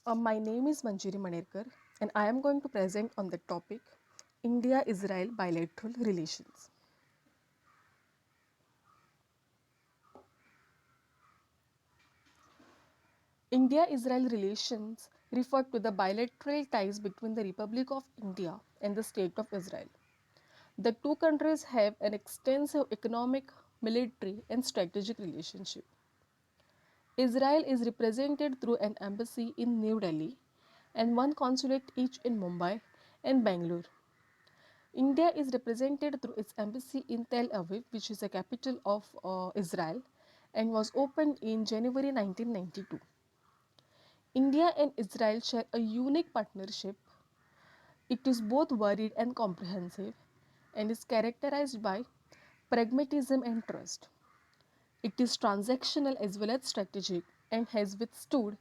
My name is Manjiri Manerkar and I am going to present on the topic India-Israel bilateral relations. India-Israel relations refer to the bilateral ties between the Republic of India and the State of Israel. The two countries have an extensive economic, military and strategic relationship. Israel is represented through an embassy in New Delhi and one consulate each in Mumbai and Bangalore. India is represented through its embassy in Tel Aviv, which is the capital of Israel, and was opened in January 1992. India and Israel share a unique partnership. It is both varied and comprehensive and is characterized by pragmatism and trust. It is transactional as well as strategic and has withstood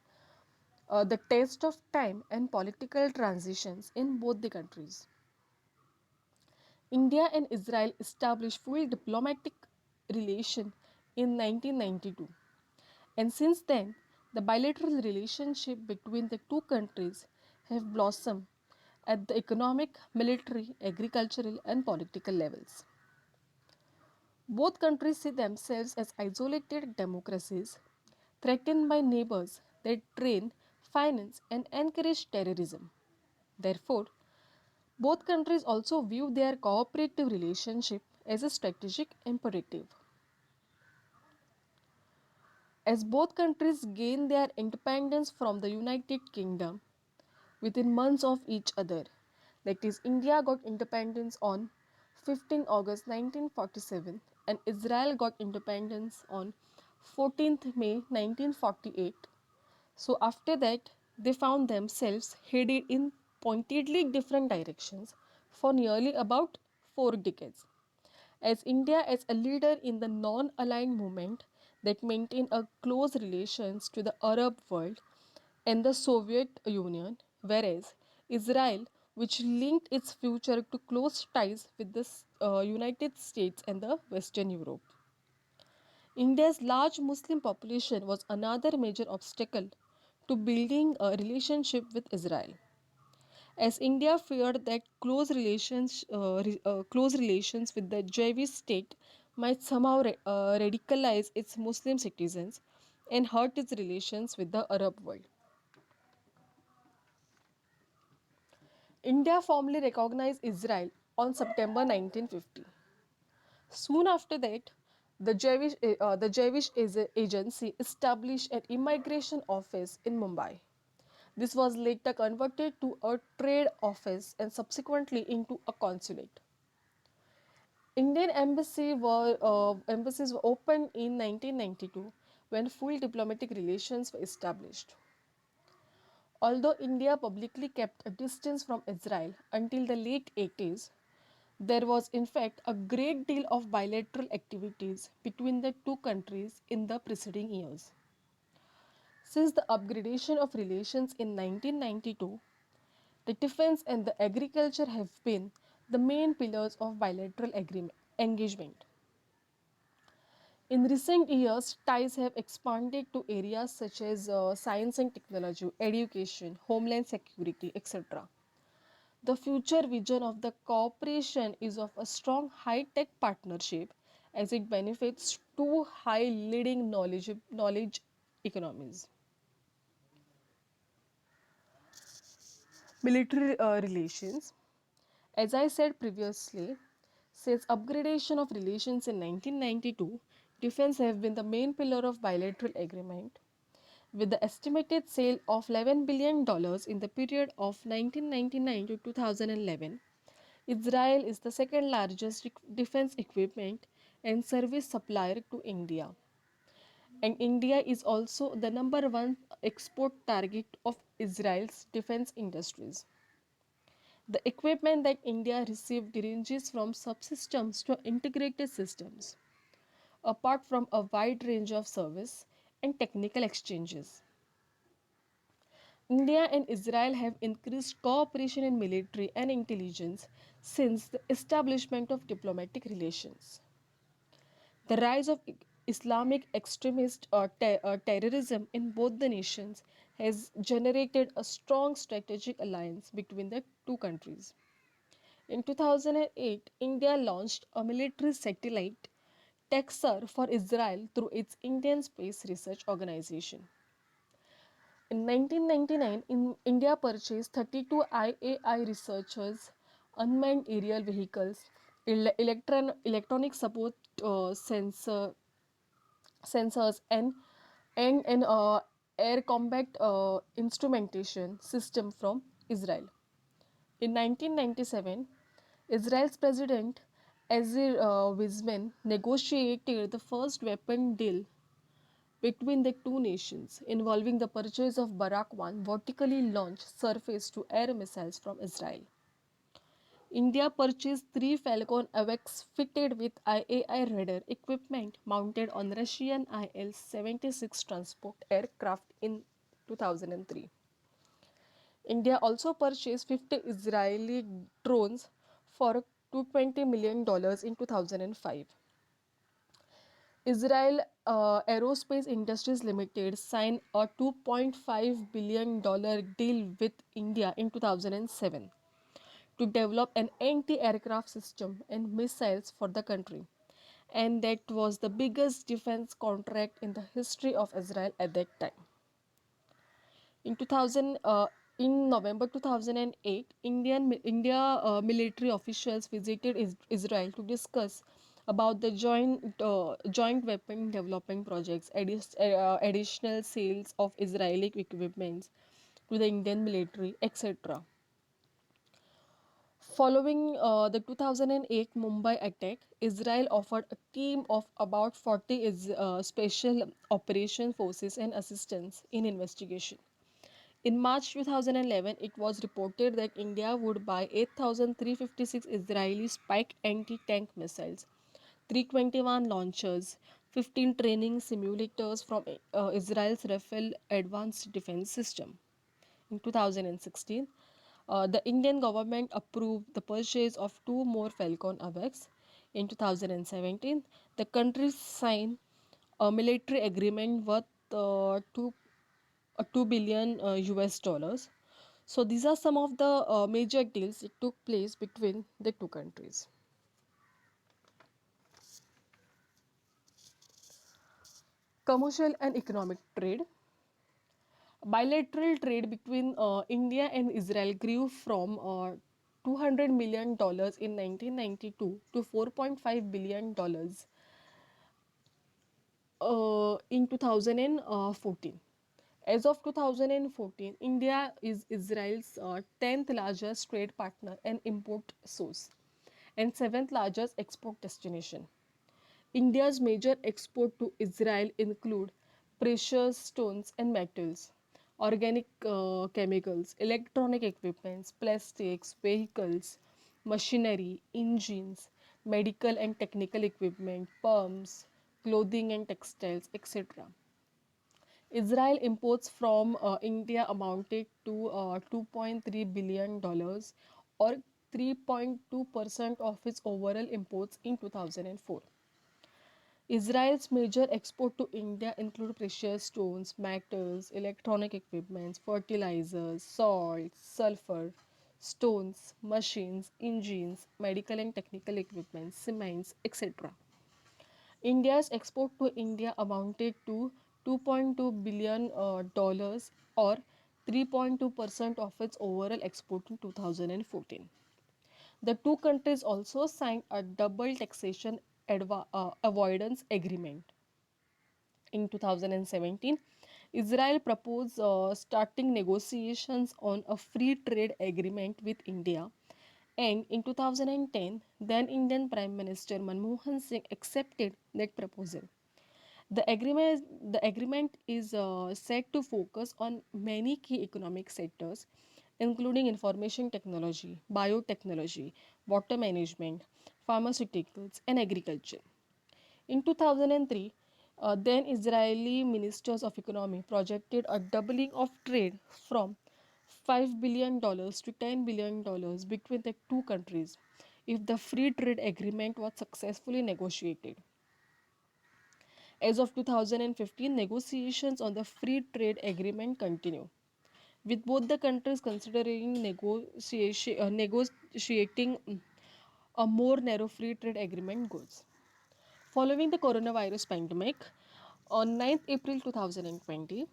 the test of time and political transitions in both the countries. India and Israel established full diplomatic relation in 1992, and since then the bilateral relationship between the two countries have blossomed at the economic, military, agricultural and political levels. Both countries see themselves as isolated democracies threatened by neighbors that train, finance and encourage terrorism. Therefore, both countries also view their cooperative relationship as a strategic imperative. As both countries gain their independence from the United Kingdom within months of each other, that is, India got independence on 15 August 1947 and Israel got independence on 14th May 1948. So, after that, they found themselves headed in pointedly different directions for nearly about 4 decades. As India as a leader in the non-aligned movement that maintained a close relations to the Arab world and the Soviet Union, whereas Israel, which linked its future to close ties with the United States and the Western Europe. India's large Muslim population was another major obstacle to building a relationship with Israel, as India feared that close relations with the Jewish state might somehow radicalize its Muslim citizens and hurt its relations with the Arab world. India formally recognized Israel on September 1950. Soon after that, the Jewish agency established an immigration office in Mumbai. This was later converted to a trade office and subsequently into a consulate. Embassies were opened in 1992 when full diplomatic relations were established. Although India publicly kept a distance from Israel until the late 80s, there was in fact a great deal of bilateral activities between the two countries in the preceding years. Since the upgradation of relations in 1992, the defense and the agriculture have been the main pillars of bilateral engagement. In recent years, ties have expanded to areas such as science and technology, education, homeland security, etc. The future vision of the cooperation is of a strong high-tech partnership as it benefits two high leading knowledge economies. Military relations. As I said previously, since upgradation of relations in 1992, defense have been the main pillar of bilateral agreement. With the estimated sale of $11 billion in the period of 1999 to 2011, Israel is the second largest defense equipment and service supplier to India. And India is also the number one export target of Israel's defense industries. The equipment that India received ranges from subsystems to integrated systems, apart from a wide range of service and technical exchanges. India and Israel have increased cooperation in military and intelligence since the establishment of diplomatic relations. The rise of Islamic extremist terrorism in both the nations has generated a strong strategic alliance between the two countries. In 2008, India launched a military satellite, Texar, for Israel through its Indian Space Research Organization. In 1999, India purchased 32 IAI researchers, unmanned aerial vehicles, electronic support sensors, and an air combat instrumentation system from Israel. In 1997, Israel's President Ezir Weizmann negotiated the first weapon deal between the two nations, involving the purchase of Barak 1 vertically launched surface to air missiles from Israel. India purchased three Falcon AWACS fitted with IAI radar equipment mounted on Russian IL 76 transport aircraft in 2003. India also purchased 50 Israeli drones for $220 million in 2005. Israel Aerospace Industries Limited signed a $2.5 billion deal with India in 2007 to develop an anti-aircraft system and missiles for the country. And that was the biggest defense contract in the history of Israel at that time. In 2000, in November 2008, India military officials visited Israel to discuss about the joint weapon development projects, additional sales of Israeli equipments to the Indian military, etc. Following the 2008 Mumbai attack, Israel offered a team of about 40 special operation forces and assistance in investigation. In March 2011, it was reported that India would buy 8,356 Israeli Spike anti tank missiles, 321 launchers, 15 training simulators from Israel's Rafale Advanced Defense System. In 2016, the Indian government approved the purchase of two more Falcon AWACS. In 2017, the countries signed a military agreement worth 2 billion US dollars. So these are some of the major deals that took place between the two countries. Commercial and economic trade. Bilateral trade between India and Israel grew from $200 million in 1992 to $4.5 billion in 2014. As of 2014, India is Israel's 10th largest trade partner and import source and 7th largest export destination. India's major export to Israel include precious stones and metals, organic chemicals, electronic equipments, plastics, vehicles, machinery, engines, medical and technical equipment, pumps, clothing and textiles, etc. Israel imports from India amounted to $2.3 billion or 3.2% of its overall imports in 2004. Israel's major export to India include precious stones, metals, electronic equipment, fertilizers, salt, sulfur, stones, machines, engines, medical and technical equipment, cements, etc. India's export to India amounted to $2.2 billion dollars or 3.2% of its overall export in 2014. The two countries also signed a double taxation avoidance agreement. In 2017, Israel proposed starting negotiations on a free trade agreement with India. And in 2010, then Indian Prime Minister Manmohan Singh accepted that proposal. The agreement is set to focus on many key economic sectors, including information technology, biotechnology, water management, pharmaceuticals, and agriculture. In 2003, then Israeli ministers of economy projected a doubling of trade from $5 billion to $10 billion between the two countries if the free trade agreement was successfully negotiated. As of 2015, negotiations on the free trade agreement continue, with both the countries considering negotiating a more narrow free trade agreement goals. Following the coronavirus pandemic, on 9th April 2020,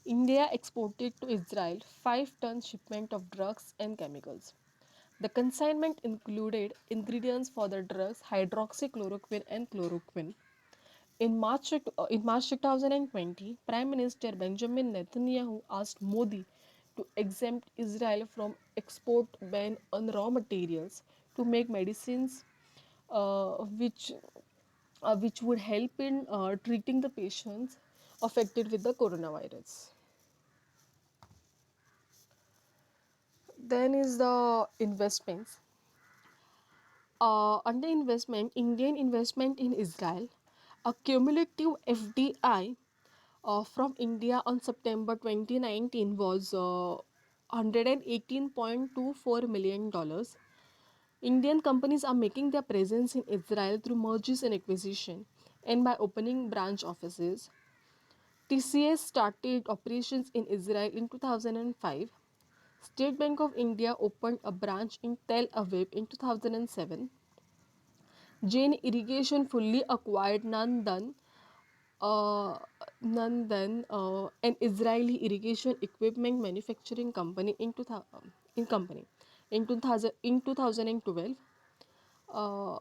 India exported to Israel 5-ton shipment of drugs and chemicals. The consignment included ingredients for the drugs hydroxychloroquine and chloroquine. In March 2020, Prime Minister Benjamin Netanyahu asked Modi to exempt Israel from export ban on raw materials to make medicines, which would help in treating the patients affected with the coronavirus. Then is the investments. Under investment, Indian investment in Israel, a cumulative FDI from India on September 2019 was $118.24 million. Indian companies are making their presence in Israel through mergers and acquisition and by opening branch offices. TCS started operations in Israel in 2005. State Bank of India opened a branch in Tel Aviv in 2007. Jain Irrigation fully acquired uh, an Israeli irrigation equipment manufacturing company in 2012. Uh,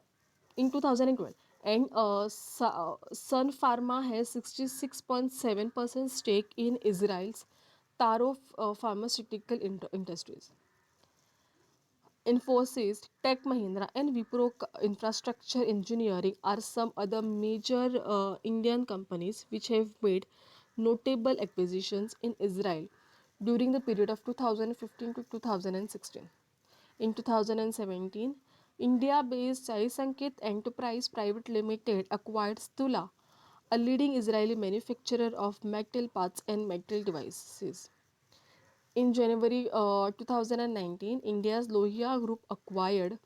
in 2012, and Sun Pharma has 66.7% stake in Israel's Taro pharmaceutical industries. Infosys, Tech Mahindra, and Wipro Infrastructure Engineering are some other major Indian companies which have made notable acquisitions in Israel during the period of 2015 to 2016. In 2017, India-based Sai Sanket Enterprise Private Limited acquired Stula, a leading Israeli manufacturer of metal parts and metal devices. In January 2019, India's Lohia Group acquired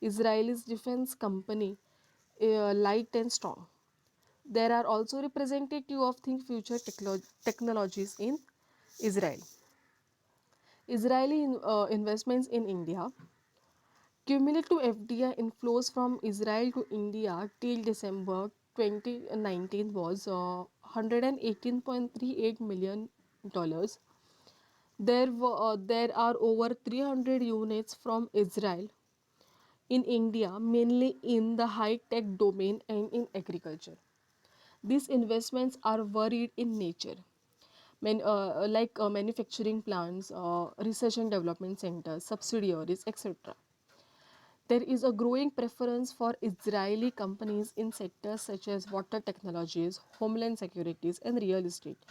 Israel's defense company Light and Strong. There are also representatives of Think Future Technologies in Israel. Israeli investments in India. Cumulative FDI inflows from Israel to India till December 2019 was $118.38 million. There are over 300 units from Israel in India, mainly in the high-tech domain and in agriculture. These investments are varied in nature, like manufacturing plants, research and development centers, subsidiaries, etc. There is a growing preference for Israeli companies in sectors such as water technologies, homeland securities, and real estate.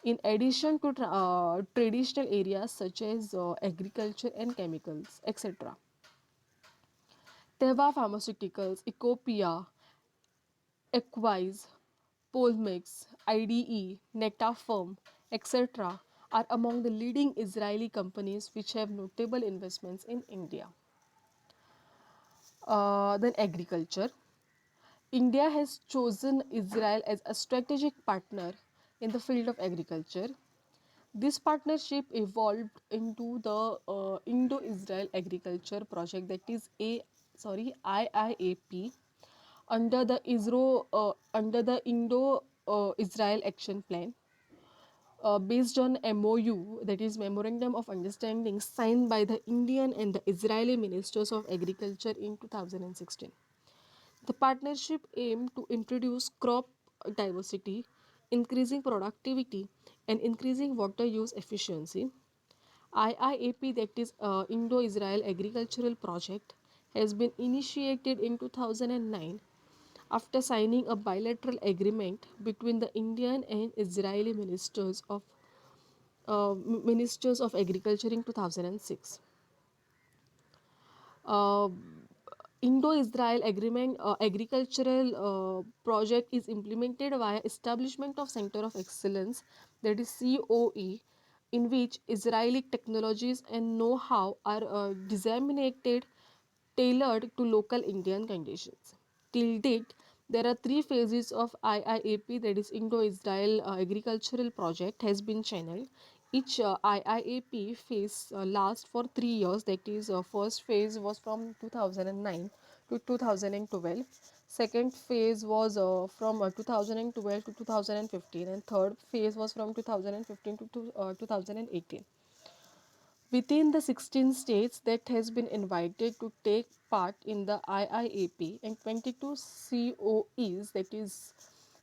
In addition to traditional areas such as agriculture and chemicals, etc. Teva Pharmaceuticals, Ecopia, Equise, Polmix, IDE, Netafirm, etc. are among the leading Israeli companies which have notable investments in India. Then agriculture. India has chosen Israel as a strategic partner in the field of agriculture. This partnership evolved into the Indo-Israel Agriculture Project, that is IIAP, under the Indo-Israel Action Plan, based on MOU, that is Memorandum of Understanding, signed by the Indian and the Israeli Ministers of Agriculture in 2016. The partnership aimed to introduce crop diversity, increasing productivity, and increasing water use efficiency. IIAP, that is Indo-Israel Agricultural Project, has been initiated in 2009 after signing a bilateral agreement between the Indian and Israeli ministers of agriculture in 2006. uh, Indo-Israel Agreement Agricultural Project is implemented via establishment of Center of Excellence, that is COE, in which Israeli technologies and know-how are disseminated, tailored to local Indian conditions. Till date, There are three phases of IIAP, that is Indo-Israel Agricultural Project has been channeled. Each IIAP phase lasts for 3 years. That is, first phase was from 2009 to 2012. Second phase was from 2012 to 2015, and third phase was from 2015 to 2018. Within the 16 states that has been invited to take part in the IIAP, and 22 COEs, that is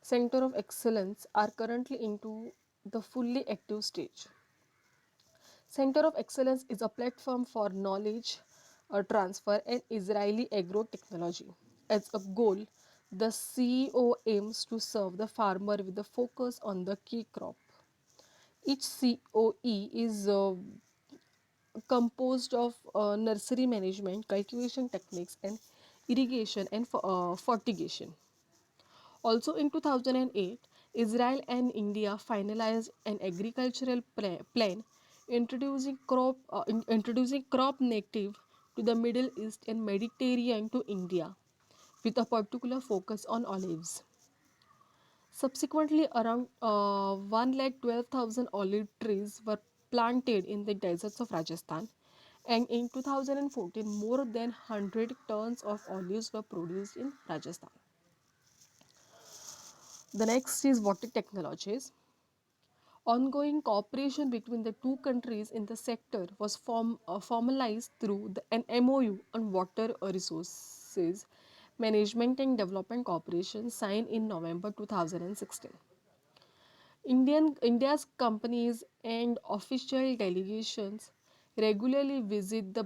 Center of Excellence, are currently into the fully active stage. Center of Excellence is a platform for knowledge transfer and Israeli agro technology. As a goal, the CEO aims to serve the farmer with a focus on the key crop. Each COE is composed of nursery management, cultivation techniques, and irrigation and fertigation. Also in 2008, Israel and India finalized an agricultural plan introducing crop native to the Middle East and Mediterranean to India, with a particular focus on olives. Subsequently, around 1,12,000 olive trees were planted in the deserts of Rajasthan, and in 2014, more than 100 tons of olives were produced in Rajasthan. The next is water technologies. Ongoing cooperation between the two countries in the sector was formalized through an MOU on water resources management and development cooperation signed in November 2016. India's companies and official delegations regularly visit the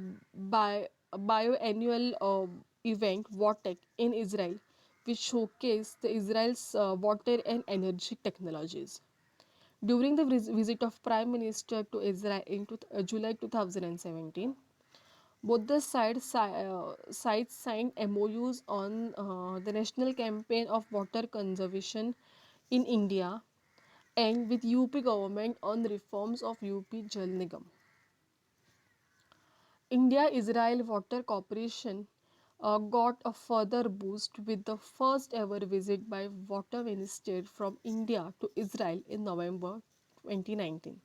biannual event WATEC in Israel, which showcase the Israel's water and energy technologies. During the visit of Prime Minister to Israel in July 2017, both the sides signed MOUs on the national campaign of water conservation in India and with UP government on reforms of UP Jal Nigam. India-Israel Water Cooperation got a further boost with the first ever visit by water minister from India to Israel in November 2019.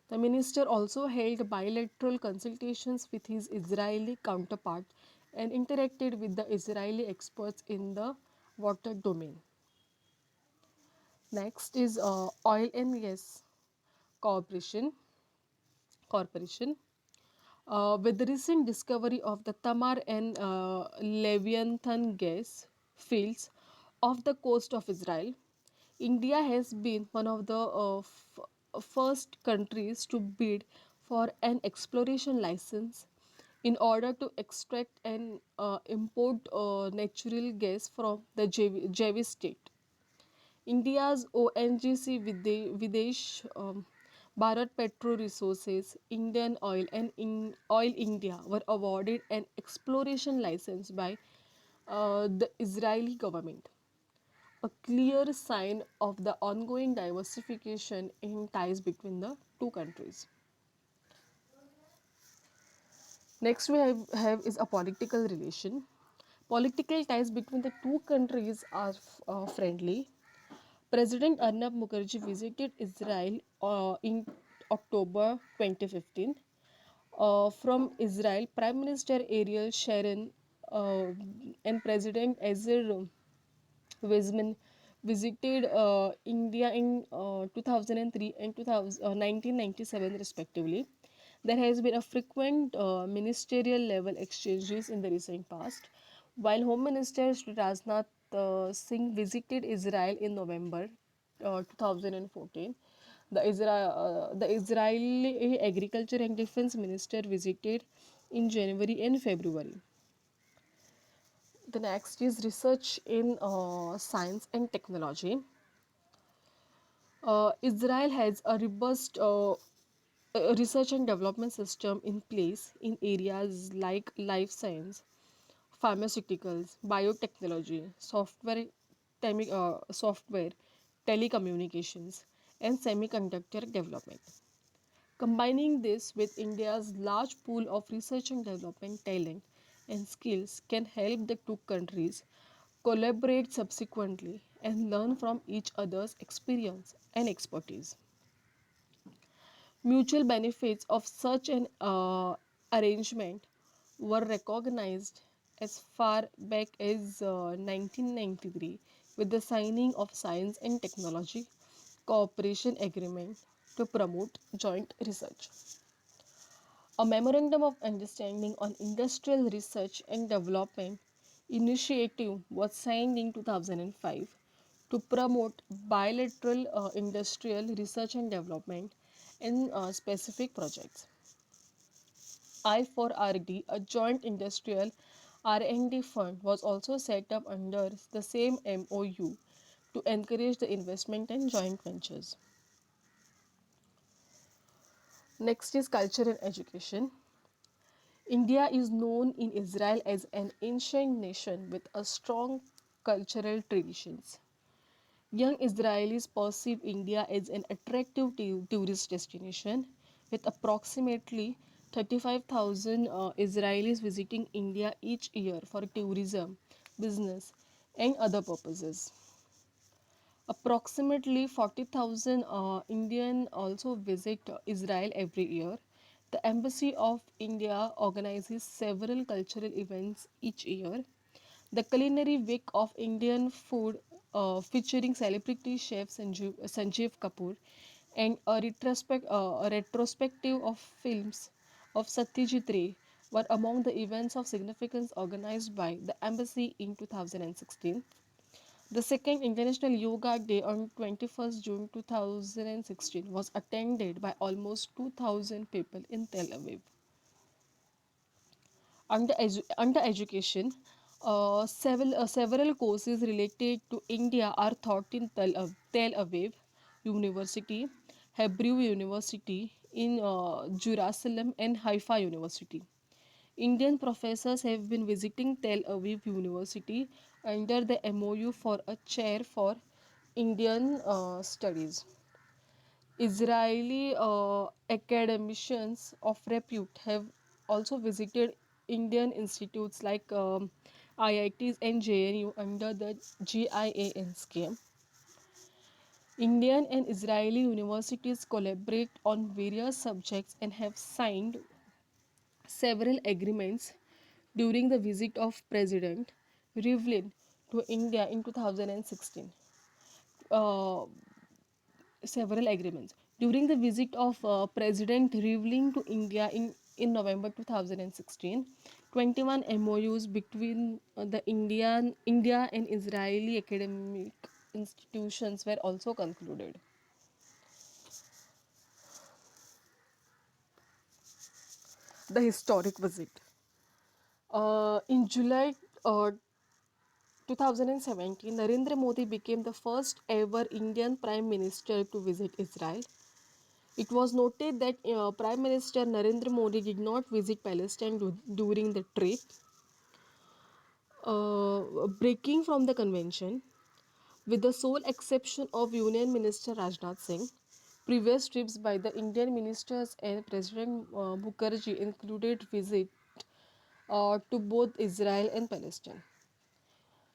The minister also held bilateral consultations with his Israeli counterpart and interacted with the Israeli experts in the water domain. Next is oil and gas corporation. corporation. With the recent discovery of the Tamar and Leviathan gas fields off the coast of Israel, India has been one of the first countries to bid for an exploration license in order to extract and import natural gas from the JV state. India's ONGC Videsh Bharat Petro Resources, Indian Oil and Oil India were awarded an exploration license by the Israeli government, a clear sign of the ongoing diversification in ties between the two countries. Next we have is a political relation. Political ties between the two countries are friendly. President Arnab Mukherjee visited Israel in October 2015. From Israel, Prime Minister Ariel Sharon and President Ezer Weizmann visited India in 2003 and 1997 respectively. There has been a frequent ministerial level exchanges in the recent past. While Home Minister Shri Rajnath Singh visited Israel in November 2014, the Israeli Agriculture and Defense Minister visited in January and February. The next is research in science and technology. Israel has a robust research and development system in place in areas like life science, pharmaceuticals, biotechnology, software, telecommunications, and semiconductor development. Combining this with India's large pool of research and development talent and skills can help the two countries collaborate subsequently, and learn from each other's experience and expertise. Mutual benefits of such an arrangement were recognized as far back as 1993 with the signing of Science and Technology Cooperation Agreement to promote joint research. A Memorandum of Understanding on Industrial Research and Development initiative was signed in 2005 to promote bilateral industrial research and development in specific projects. I4RD, a joint industrial R&D fund, was also set up under the same MOU to encourage the investment in joint ventures. Next is culture and education. India is known in Israel as an ancient nation with a strong cultural traditions. Young Israelis perceive India as an attractive tourist destination with approximately 35,000 Israelis visiting India each year for tourism, business, and other purposes. Approximately 40,000 Indian also visit Israel every year. The Embassy of India organizes several cultural events each year. The Culinary Week of Indian Food, featuring celebrity chef Sanjeev Kapoor, and a retrospective of films of Satyajit Ray, were among the events of significance organized by the embassy in 2016. The second International Yoga Day on 21st June 2016 was attended by almost 2,000 people in Tel Aviv. Under education, several courses related to India are taught in Tel Aviv University, Hebrew University in Jerusalem, and Haifa University. Indian professors have been visiting Tel Aviv University under the MOU for a chair for Indian studies. Israeli academicians of repute have also visited Indian institutes like IITs and JNU under the GIAN scheme. Indian and Israeli universities collaborate on various subjects and have signed several agreements during the visit of President Rivlin to India in 2016. Uh, Several agreements. During the visit of President Rivlin to India in November 2016, 21 MOUs between India and Israeli academic institutions were also concluded. The historic visit. In July 2017, Narendra Modi became the first ever Indian Prime Minister to visit Israel. It was noted that Prime Minister Narendra Modi did not visit Palestine during the trip, breaking from the convention, with the sole exception of Union Minister Rajnath Singh. Previous trips by the Indian ministers and President Mukherjee included visit to both Israel and Palestine.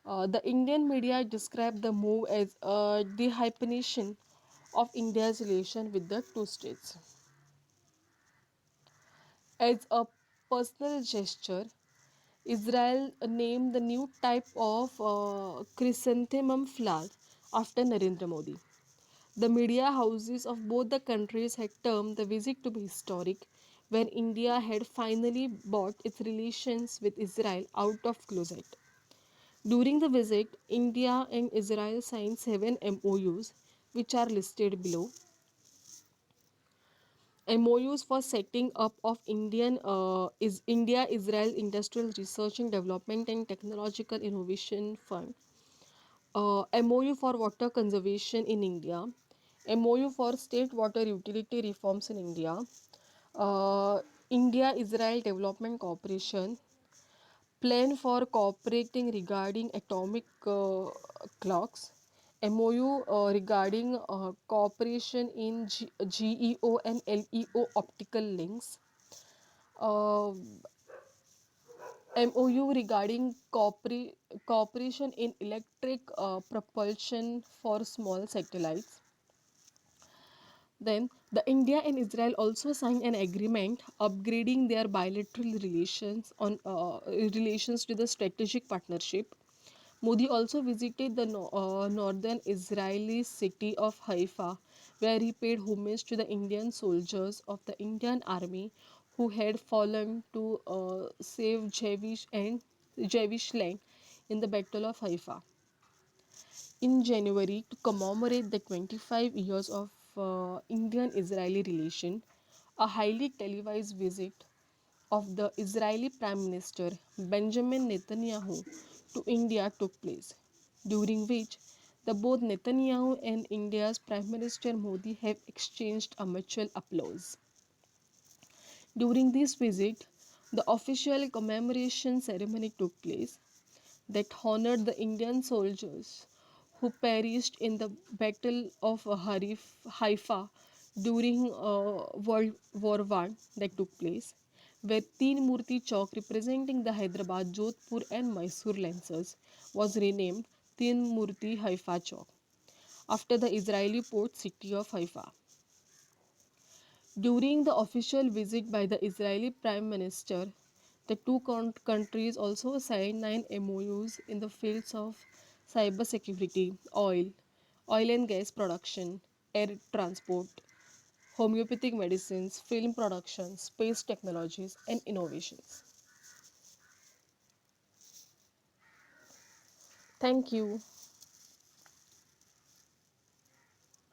The Indian media described the move as a dehyphenation of India's relation with the two states. As a personal gesture, Israel named the new type of chrysanthemum flower after Narendra Modi. The media houses of both the countries had termed the visit to be historic, when India had finally brought its relations with Israel out of closet. During the visit, India and Israel signed 7 MOUs, which are listed below. MOUs for setting up of India Israel Industrial Research and Development and Technological Innovation Fund. MOU for water conservation in India. MOU for state water utility reforms in India. Uh, India Israel Development Cooperation. Plan for cooperating regarding atomic clocks. MOU regarding cooperation in GEO and LEO optical links. Uh, MOU regarding cooperation in electric propulsion for small satellites. Then, the India and Israel also signed an agreement upgrading their bilateral relations to the strategic partnership. Modi also visited the northern Israeli city of Haifa, where he paid homage to the Indian soldiers of the Indian army who had fallen to save Jewish land in the Battle of Haifa. In January, to commemorate the 25 years of Indian-Israeli relation, a highly televised visit of the Israeli Prime Minister Benjamin Netanyahu to India took place, during which the both Netanyahu and India's Prime Minister Modi have exchanged a mutual applause. During this visit, the official commemoration ceremony took place that honored the Indian soldiers who perished in the Battle of Haifa during World War I that took place, where Teen Murti Chowk representing the Hyderabad, Jodhpur and Mysore Lancers was renamed Teen Murti Haifa Chowk after the Israeli port city of Haifa. During the official visit by the Israeli Prime Minister, the two countries also signed 9 MOUs in the fields of cybersecurity, oil and gas production, air transport, homeopathic medicines, film production, space technologies, and innovations. Thank you.